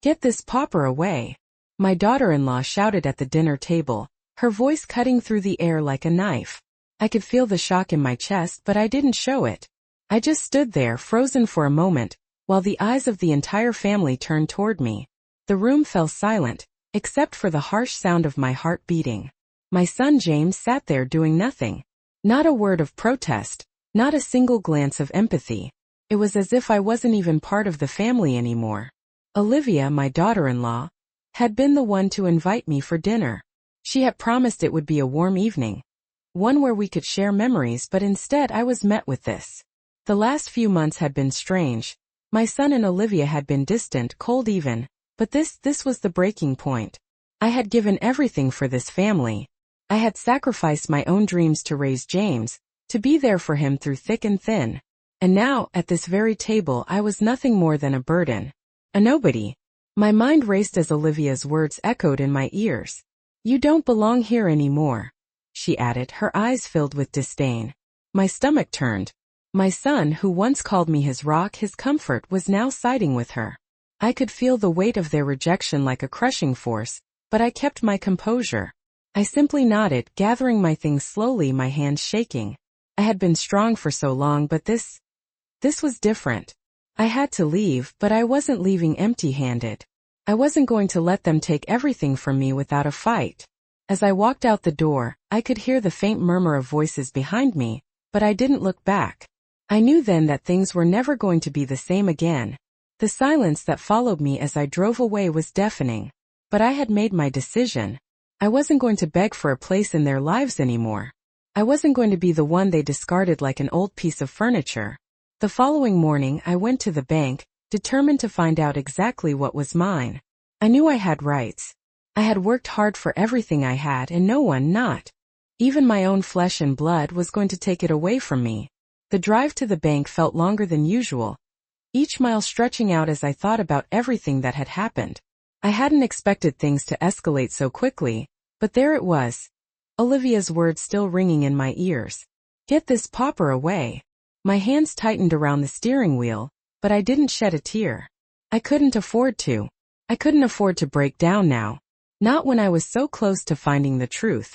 "Get this pauper away!" my daughter-in-law shouted at the dinner table, her voice cutting through the air like a knife. I could feel the shock in my chest, but I didn't show it. I just stood there, frozen for a moment, while the eyes of the entire family turned toward me. The room fell silent, except for the harsh sound of my heart beating. My son James sat there doing nothing. Not a word of protest, not a single glance of empathy. It was as if I wasn't even part of the family anymore. Olivia, my daughter-in-law, had been the one to invite me for dinner. She had promised it would be a warm evening, one where we could share memories, but instead I was met with this. The last few months had been strange. My son and Olivia had been distant, cold even, but this was the breaking point. I had given everything for this family. I had sacrificed my own dreams to raise James, to be there for him through thick and thin. And now, at this very table, I was nothing more than a burden. A nobody. My mind raced as Olivia's words echoed in my ears. "You don't belong here anymore," she added, her eyes filled with disdain. My stomach turned. My son, who once called me his rock, his comfort, was now siding with her. I could feel the weight of their rejection like a crushing force, but I kept my composure. I simply nodded, gathering my things slowly, my hands shaking. I had been strong for so long, but this was different. I had to leave, but I wasn't leaving empty-handed. I wasn't going to let them take everything from me without a fight. As I walked out the door, I could hear the faint murmur of voices behind me, but I didn't look back. I knew then that things were never going to be the same again. The silence that followed me as I drove away was deafening. But I had made my decision. I wasn't going to beg for a place in their lives anymore. I wasn't going to be the one they discarded like an old piece of furniture. The following morning I went to the bank, determined to find out exactly what was mine. I knew I had rights. I had worked hard for everything I had, and no one, not even my own flesh and blood, was going to take it away from me. The drive to the bank felt longer than usual, each mile stretching out as I thought about everything that had happened. I hadn't expected things to escalate so quickly, but there it was. Olivia's words still ringing in my ears. "Get this pauper away." My hands tightened around the steering wheel, but I didn't shed a tear. I couldn't afford to. I couldn't afford to break down now. Not when I was so close to finding the truth.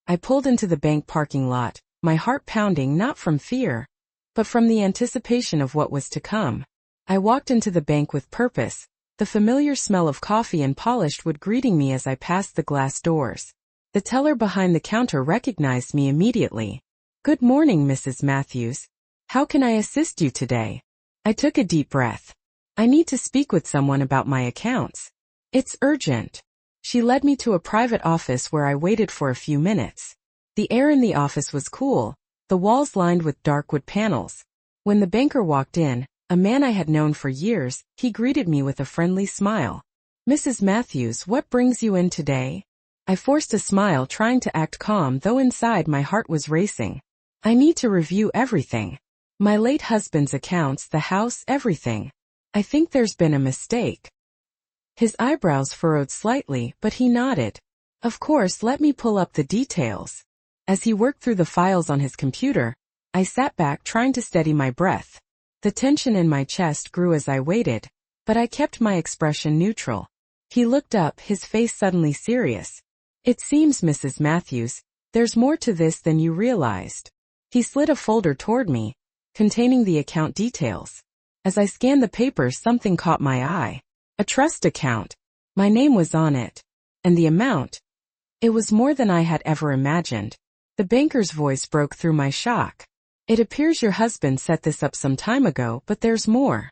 I pulled into the bank parking lot, my heart pounding not from fear, but from the anticipation of what was to come. I walked into the bank with purpose, the familiar smell of coffee and polished wood greeting me as I passed the glass doors. The teller behind the counter recognized me immediately. "Good morning, Mrs. Matthews. How can I assist you today?" I took a deep breath. "I need to speak with someone about my accounts. It's urgent." She led me to a private office where I waited for a few minutes. The air in the office was cool, the walls lined with dark wood panels. When the banker walked in, a man I had known for years, he greeted me with a friendly smile. "Mrs. Matthews, what brings you in today?" I forced a smile, trying to act calm, though inside my heart was racing. "I need to review everything. My late husband's accounts, the house, everything. I think there's been a mistake." His eyebrows furrowed slightly, but he nodded. "Of course, let me pull up the details." As he worked through the files on his computer, I sat back, trying to steady my breath. The tension in my chest grew as I waited, but I kept my expression neutral. He looked up, his face suddenly serious. "It seems, Mrs. Matthews, there's more to this than you realized." He slid a folder toward me, containing the account details. As I scanned the papers, something caught my eye. A trust account. My name was on it. And the amount. It was more than I had ever imagined. The banker's voice broke through my shock. "It appears your husband set this up some time ago, but there's more.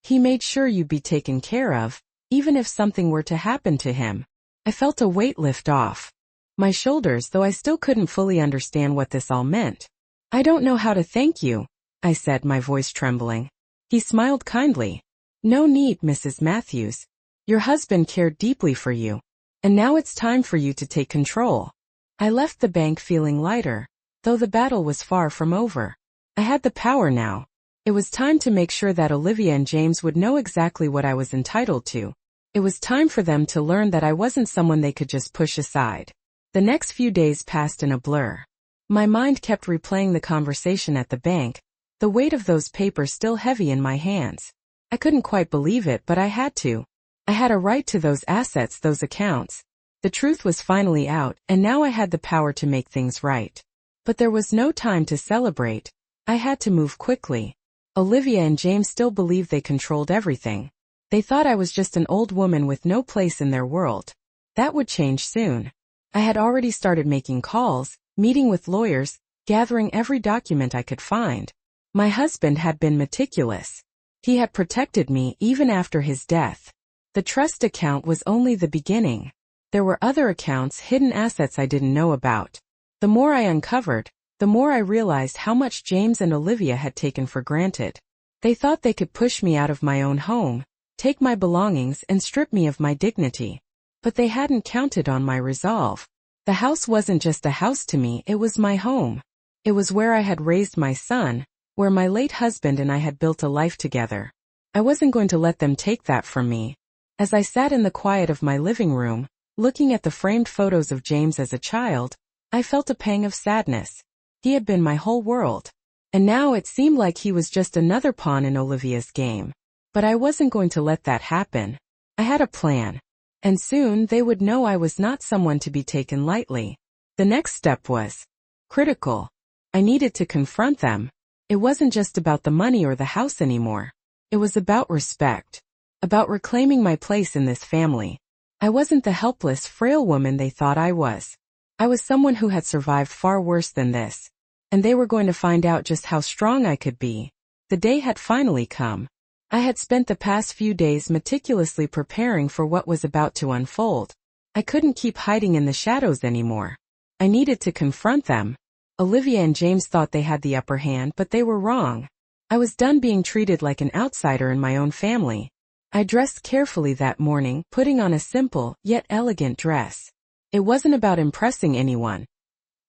He made sure you'd be taken care of, even if something were to happen to him." I felt a weight lift off my shoulders, though I still couldn't fully understand what this all meant. "I don't know how to thank you," I said, my voice trembling. He smiled kindly. "No need, Mrs. Matthews. Your husband cared deeply for you. And now it's time for you to take control." I left the bank feeling lighter, though the battle was far from over. I had the power now. It was time to make sure that Olivia and James would know exactly what I was entitled to. It was time for them to learn that I wasn't someone they could just push aside. The next few days passed in a blur. My mind kept replaying the conversation at the bank, the weight of those papers still heavy in my hands. I couldn't quite believe it, but I had to. I had a right to those assets, those accounts. The truth was finally out, and now I had the power to make things right. But there was no time to celebrate. I had to move quickly. Olivia and James still believed they controlled everything. They thought I was just an old woman with no place in their world. That would change soon. I had already started making calls, meeting with lawyers, gathering every document I could find. My husband had been meticulous. He had protected me even after his death. The trust account was only the beginning. There were other accounts, hidden assets I didn't know about. The more I uncovered, the more I realized how much James and Olivia had taken for granted. They thought they could push me out of my own home, take my belongings and strip me of my dignity. But they hadn't counted on my resolve. The house wasn't just a house to me, it was my home. It was where I had raised my son, where my late husband and I had built a life together. I wasn't going to let them take that from me. As I sat in the quiet of my living room, looking at the framed photos of James as a child, I felt a pang of sadness. He had been my whole world. And now it seemed like he was just another pawn in Olivia's game. But I wasn't going to let that happen. I had a plan. And soon they would know I was not someone to be taken lightly. The next step was critical. I needed to confront them. It wasn't just about the money or the house anymore. It was about respect. About reclaiming my place in this family. I wasn't the helpless, frail woman they thought I was. I was someone who had survived far worse than this. And they were going to find out just how strong I could be. The day had finally come. I had spent the past few days meticulously preparing for what was about to unfold. I couldn't keep hiding in the shadows anymore. I needed to confront them. Olivia and James thought they had the upper hand, but they were wrong. I was done being treated like an outsider in my own family. I dressed carefully that morning, putting on a simple, yet elegant dress. It wasn't about impressing anyone.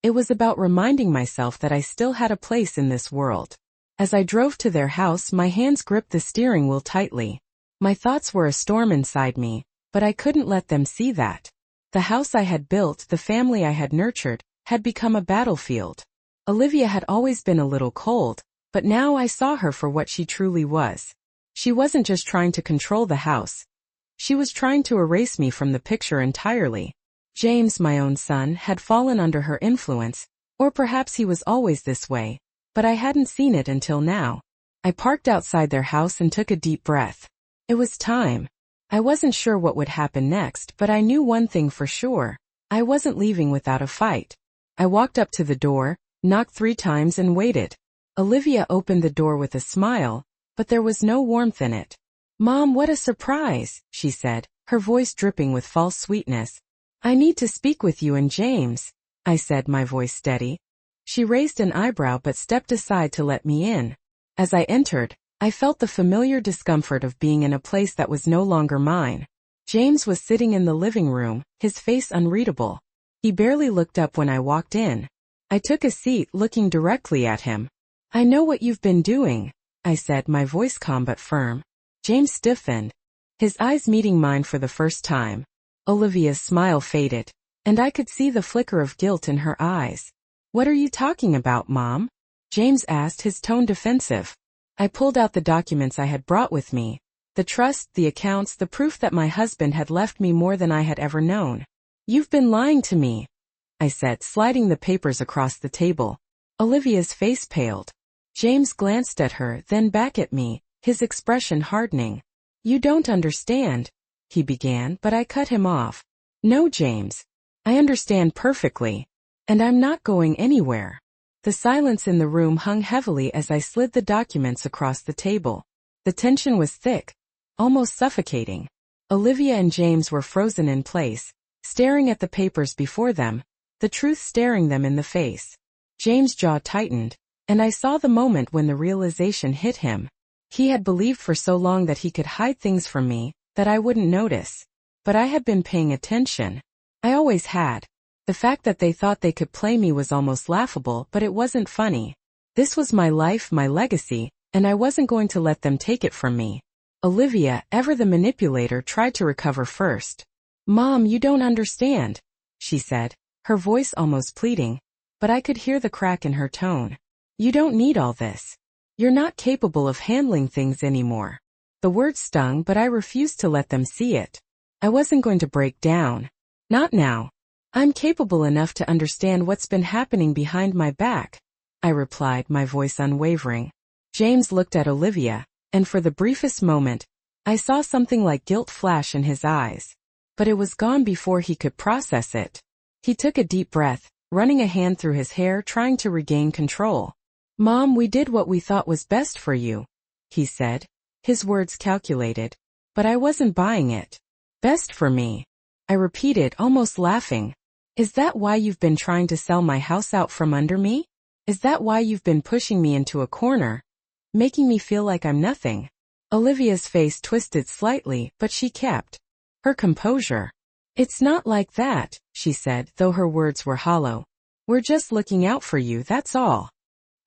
It was about reminding myself that I still had a place in this world. As I drove to their house, my hands gripped the steering wheel tightly. My thoughts were a storm inside me, but I couldn't let them see that. The house I had built, the family I had nurtured, had become a battlefield. Olivia had always been a little cold, but now I saw her for what she truly was. She wasn't just trying to control the house. She was trying to erase me from the picture entirely. James, my own son, had fallen under her influence, or perhaps he was always this way. But I hadn't seen it until now. I parked outside their house and took a deep breath. It was time. I wasn't sure what would happen next, but I knew one thing for sure. I wasn't leaving without a fight. I walked up to the door, knocked 3 times and waited. Olivia opened the door with a smile, but there was no warmth in it. "Mom, what a surprise," she said, her voice dripping with false sweetness. "I need to speak with you and James," I said, my voice steady. She raised an eyebrow but stepped aside to let me in. As I entered, I felt the familiar discomfort of being in a place that was no longer mine. James was sitting in the living room, his face unreadable. He barely looked up when I walked in. I took a seat, looking directly at him. "I know what you've been doing," I said, my voice calm but firm. James stiffened, his eyes meeting mine for the first time. Olivia's smile faded, and I could see the flicker of guilt in her eyes. "What are you talking about, Mom?" James asked, his tone defensive. I pulled out the documents I had brought with me. The trust, the accounts, the proof that my husband had left me more than I had ever known. "You've been lying to me," I said, sliding the papers across the table. Olivia's face paled. James glanced at her, then back at me, his expression hardening. "You don't understand," he began, but I cut him off. "No, James. I understand perfectly. And I'm not going anywhere." The silence in the room hung heavily as I slid the documents across the table. The tension was thick, almost suffocating. Olivia and James were frozen in place, staring at the papers before them, the truth staring them in the face. James' jaw tightened, and I saw the moment when the realization hit him. He had believed for so long that he could hide things from me, that I wouldn't notice. But I had been paying attention. I always had. The fact that they thought they could play me was almost laughable, but it wasn't funny. This was my life, my legacy, and I wasn't going to let them take it from me. Olivia, ever the manipulator, tried to recover first. "Mom, you don't understand," she said, her voice almost pleading, but I could hear the crack in her tone. "You don't need all this. You're not capable of handling things anymore." The words stung, but I refused to let them see it. I wasn't going to break down. Not now. I'm capable enough to understand what's been happening behind my back, I replied, my voice unwavering. James looked at Olivia, and for the briefest moment, I saw something like guilt flash in his eyes. But it was gone before he could process it. He took a deep breath, running a hand through his hair, trying to regain control. Mom, we did what we thought was best for you, he said, his words calculated. But I wasn't buying it. Best for me, I repeated, almost laughing. Is that why you've been trying to sell my house out from under me? Is that why you've been pushing me into a corner, making me feel like I'm nothing? Olivia's face twisted slightly, but she kept her composure. It's not like that, she said, though her words were hollow. We're just looking out for you, that's all.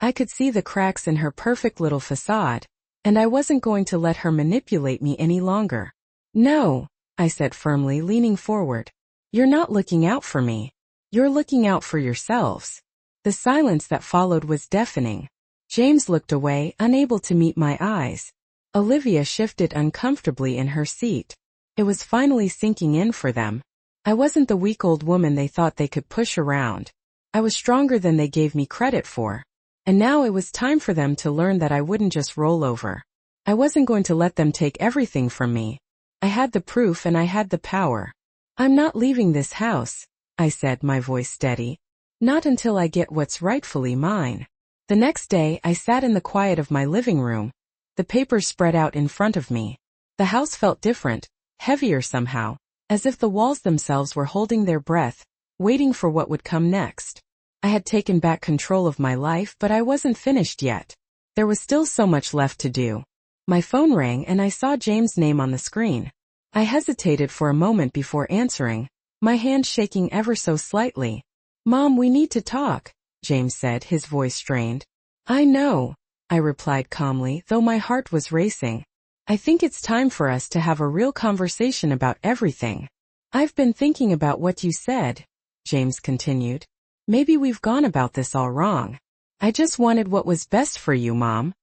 I could see the cracks in her perfect little facade, and I wasn't going to let her manipulate me any longer. No, I said firmly, leaning forward. You're not looking out for me. You're looking out for yourselves. The silence that followed was deafening. James looked away, unable to meet my eyes. Olivia shifted uncomfortably in her seat. It was finally sinking in for them. I wasn't the weak old woman they thought they could push around. I was stronger than they gave me credit for. And now it was time for them to learn that I wouldn't just roll over. I wasn't going to let them take everything from me. I had the proof and I had the power. I'm not leaving this house, I said, my voice steady. Not until I get what's rightfully mine. The next day, I sat in the quiet of my living room, the papers spread out in front of me. The house felt different, heavier somehow, as if the walls themselves were holding their breath, waiting for what would come next. I had taken back control of my life, but I wasn't finished yet. There was still so much left to do. My phone rang and I saw James' name on the screen. I hesitated for a moment before answering, my hand shaking ever so slightly. Mom, we need to talk, James said, his voice strained. I know, I replied calmly, though my heart was racing. I think it's time for us to have a real conversation about everything. I've been thinking about what you said, James continued. Maybe we've gone about this all wrong. I just wanted what was best for you, Mom.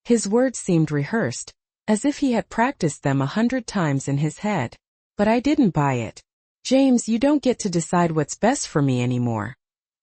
His words seemed rehearsed, as if he had practiced them 100 times in his head. But I didn't buy it. James, you don't get to decide what's best for me anymore,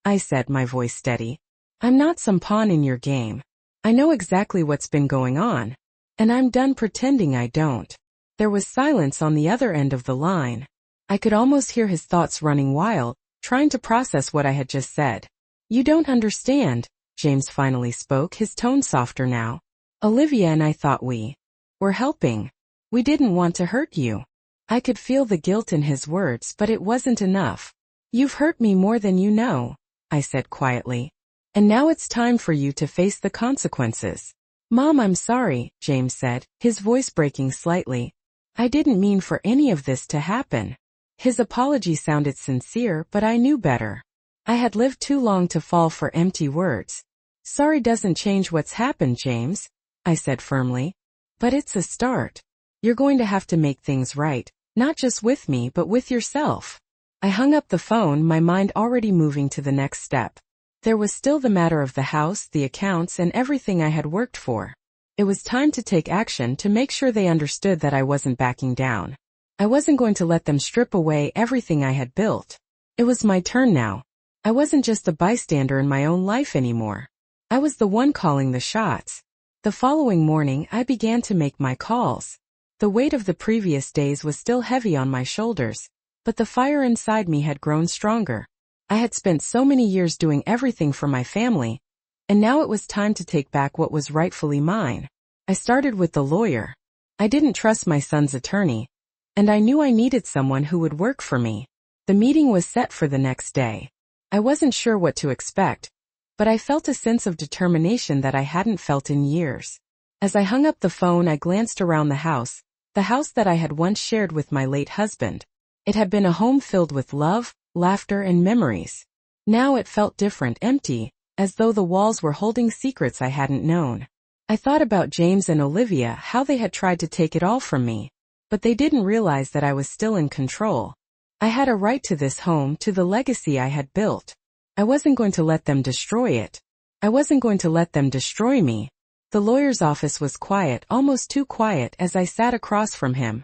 I said, my voice steady. I'm not some pawn in your game. I know exactly what's been going on. And I'm done pretending I don't. There was silence on the other end of the line. I could almost hear his thoughts running wild, trying to process what I had just said. You don't understand, James finally spoke, his tone softer now. Olivia and I thought we were helping. We didn't want to hurt you. I could feel the guilt in his words, but it wasn't enough. You've hurt me more than you know, I said quietly. And now it's time for you to face the consequences. Mom, I'm sorry, James said, his voice breaking slightly. I didn't mean for any of this to happen. His apology sounded sincere, but I knew better. I had lived too long to fall for empty words. Sorry doesn't change what's happened, James, I said firmly. But it's a start. You're going to have to make things right, not just with me but with yourself. I hung up the phone, my mind already moving to the next step. There was still the matter of the house, the accounts, and everything I had worked for. It was time to take action to make sure they understood that I wasn't backing down. I wasn't going to let them strip away everything I had built. It was my turn now. I wasn't just a bystander in my own life anymore. I was the one calling the shots. The following morning, I began to make my calls. The weight of the previous days was still heavy on my shoulders, but the fire inside me had grown stronger. I had spent so many years doing everything for my family, and now it was time to take back what was rightfully mine. I started with the lawyer. I didn't trust my son's attorney, and I knew I needed someone who would work for me. The meeting was set for the next day. I wasn't sure what to expect, but I felt a sense of determination that I hadn't felt in years. As I hung up the phone, I glanced around the house that I had once shared with my late husband. It had been a home filled with love, laughter, and memories. Now it felt different, empty, as though the walls were holding secrets I hadn't known. I thought about James and Olivia, how they had tried to take it all from me, but they didn't realize that I was still in control. I had a right to this home, to the legacy I had built. I wasn't going to let them destroy it. I wasn't going to let them destroy me. The lawyer's office was quiet, almost too quiet, as I sat across from him.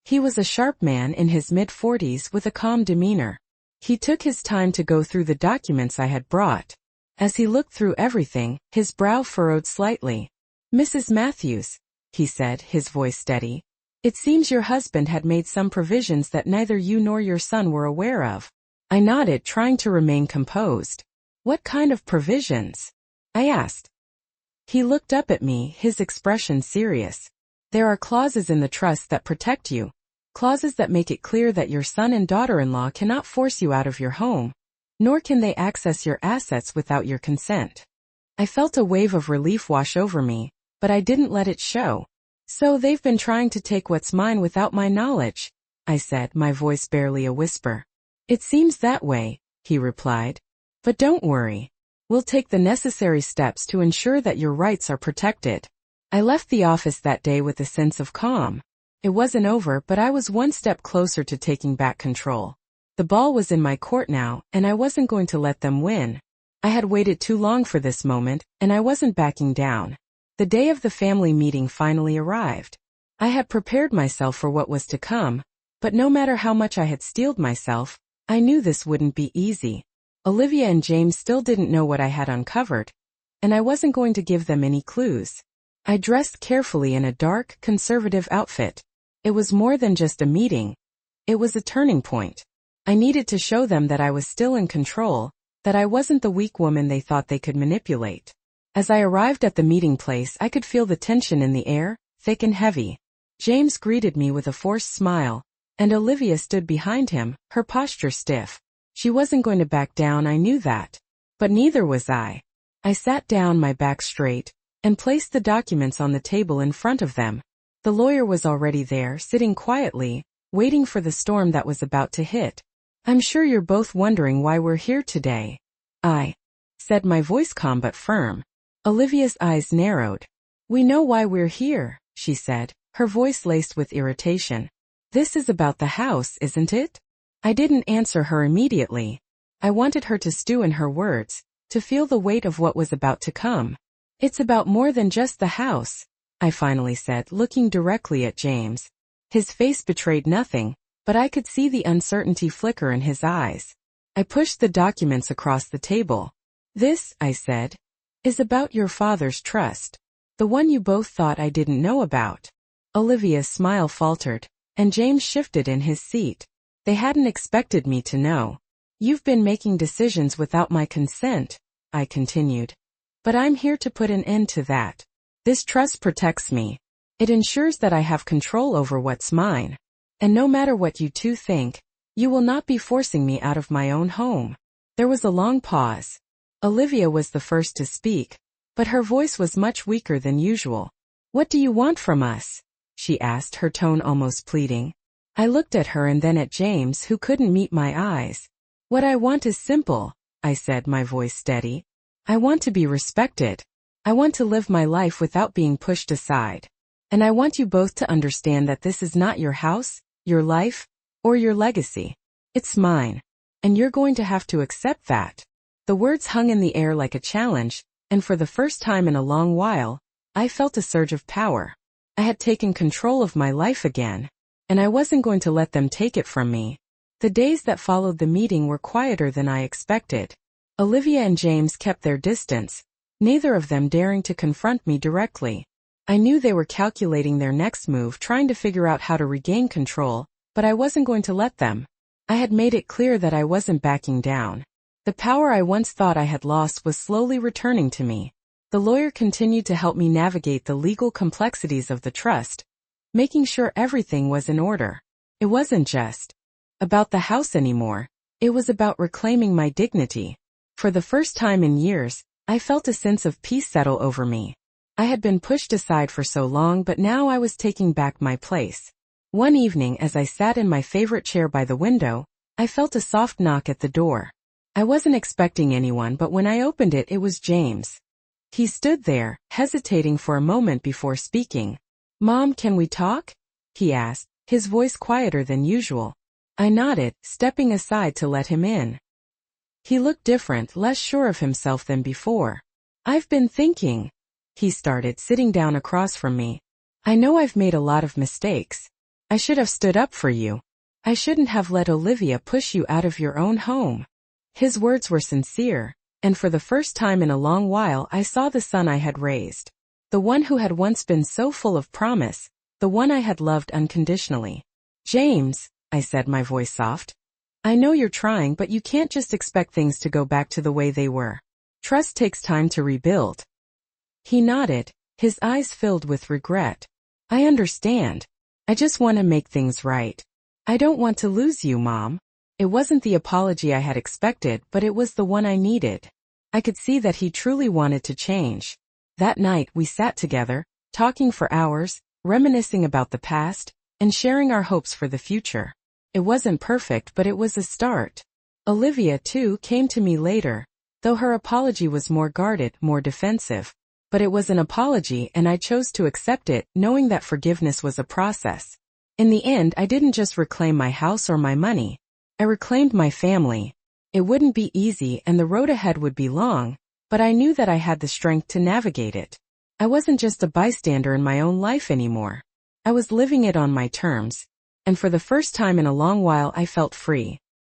He was a sharp man in his mid-40s with a calm demeanor. He took his time to go through the documents I had brought. As he looked through everything, his brow furrowed slightly. "Mrs. Matthews," he said, his voice steady, "it seems your husband had made some provisions that neither you nor your son were aware of." I nodded, trying to remain composed. "What kind of provisions?" I asked. He looked up at me, his expression serious. "There are clauses in the trust that protect you. Clauses that make it clear that your son and daughter-in-law cannot force you out of your home, nor can they access your assets without your consent." I felt a wave of relief wash over me, but I didn't let it show. "So they've been trying to take what's mine without my knowledge," I said, my voice barely a whisper. "It seems that way," he replied. "But don't worry. We'll take the necessary steps to ensure that your rights are protected." I left the office that day with a sense of calm. It wasn't over, but I was one step closer to taking back control. The ball was in my court now, and I wasn't going to let them win. I had waited too long for this moment, and I wasn't backing down. The day of the family meeting finally arrived. I had prepared myself for what was to come, but no matter how much I had steeled myself, I knew this wouldn't be easy. Olivia and James still didn't know what I had uncovered, and I wasn't going to give them any clues. I dressed carefully in a dark, conservative outfit. It was more than just a meeting. It was a turning point. I needed to show them that I was still in control, that I wasn't the weak woman they thought they could manipulate. As I arrived at the meeting place, I could feel the tension in the air, thick and heavy. James greeted me with a forced smile, and Olivia stood behind him, her posture stiff. She wasn't going to back down, I knew that. But neither was I. I sat down, my back straight, and placed the documents on the table in front of them. The lawyer was already there, sitting quietly, waiting for the storm that was about to hit. "I'm sure you're both wondering why we're here today," I said, my voice calm but firm. Olivia's eyes narrowed. "We know why we're here," she said, her voice laced with irritation. "This is about the house, isn't it?" I didn't answer her immediately. I wanted her to stew in her words, to feel the weight of what was about to come. "It's about more than just the house," I finally said, looking directly at James. His face betrayed nothing, but I could see the uncertainty flicker in his eyes. I pushed the documents across the table. "This," I said, "is about your father's trust. The one you both thought I didn't know about." Olivia's smile faltered, and James shifted in his seat. They hadn't expected me to know. "You've been making decisions without my consent," I continued. "But I'm here to put an end to that. This trust protects me. It ensures that I have control over what's mine. And no matter what you two think, you will not be forcing me out of my own home." There was a long pause. Olivia was the first to speak, but her voice was much weaker than usual. "What do you want from us?" she asked, her tone almost pleading. I looked at her and then at James, who couldn't meet my eyes. "What I want is simple," I said, my voice steady. "I want to be respected. I want to live my life without being pushed aside. And I want you both to understand that this is not your house, your life, or your legacy. It's mine. And you're going to have to accept that." The words hung in the air like a challenge, and for the first time in a long while, I felt a surge of power. I had taken control of my life again, and I wasn't going to let them take it from me. The days that followed the meeting were quieter than I expected. Olivia and James kept their distance, neither of them daring to confront me directly. I knew they were calculating their next move, trying to figure out how to regain control, but I wasn't going to let them. I had made it clear that I wasn't backing down. The power I once thought I had lost was slowly returning to me. The lawyer continued to help me navigate the legal complexities of the trust, making sure everything was in order. It wasn't just about the house anymore. It was about reclaiming my dignity. For the first time in years, I felt a sense of peace settle over me. I had been pushed aside for so long, but now I was taking back my place. One evening, as I sat in my favorite chair by the window, I felt a soft knock at the door. I wasn't expecting anyone, but when I opened it, it was James. He stood there, hesitating for a moment before speaking. "Mom, can we talk?" he asked, his voice quieter than usual. I nodded, stepping aside to let him in. He looked different, less sure of himself than before. "I've been thinking," he started, sitting down across from me. I know I've made a lot of mistakes. I should have stood up for you. I shouldn't have let Olivia push you out of your own home. His words were sincere, and for the first time in a long while I saw the son I had raised. The one who had once been so full of promise, the one I had loved unconditionally. James, I said, my voice soft. I know you're trying, but you can't just expect things to go back to the way they were. Trust takes time to rebuild. He nodded, his eyes filled with regret. I understand. I just want to make things right. I don't want to lose you, Mom. It wasn't the apology I had expected, but it was the one I needed. I could see that he truly wanted to change. That night we sat together, talking for hours, reminiscing about the past, and sharing our hopes for the future. It wasn't perfect, but it was a start. Olivia, too, came to me later, though her apology was more guarded, more defensive. But it was an apology, and I chose to accept it, knowing that forgiveness was a process. In the end, I didn't just reclaim my house or my money. I reclaimed my family. It wouldn't be easy, and the road ahead would be long, but I knew that I had the strength to navigate it. I wasn't just a bystander in my own life anymore. I was living it on my terms, and for the first time in a long while I felt free.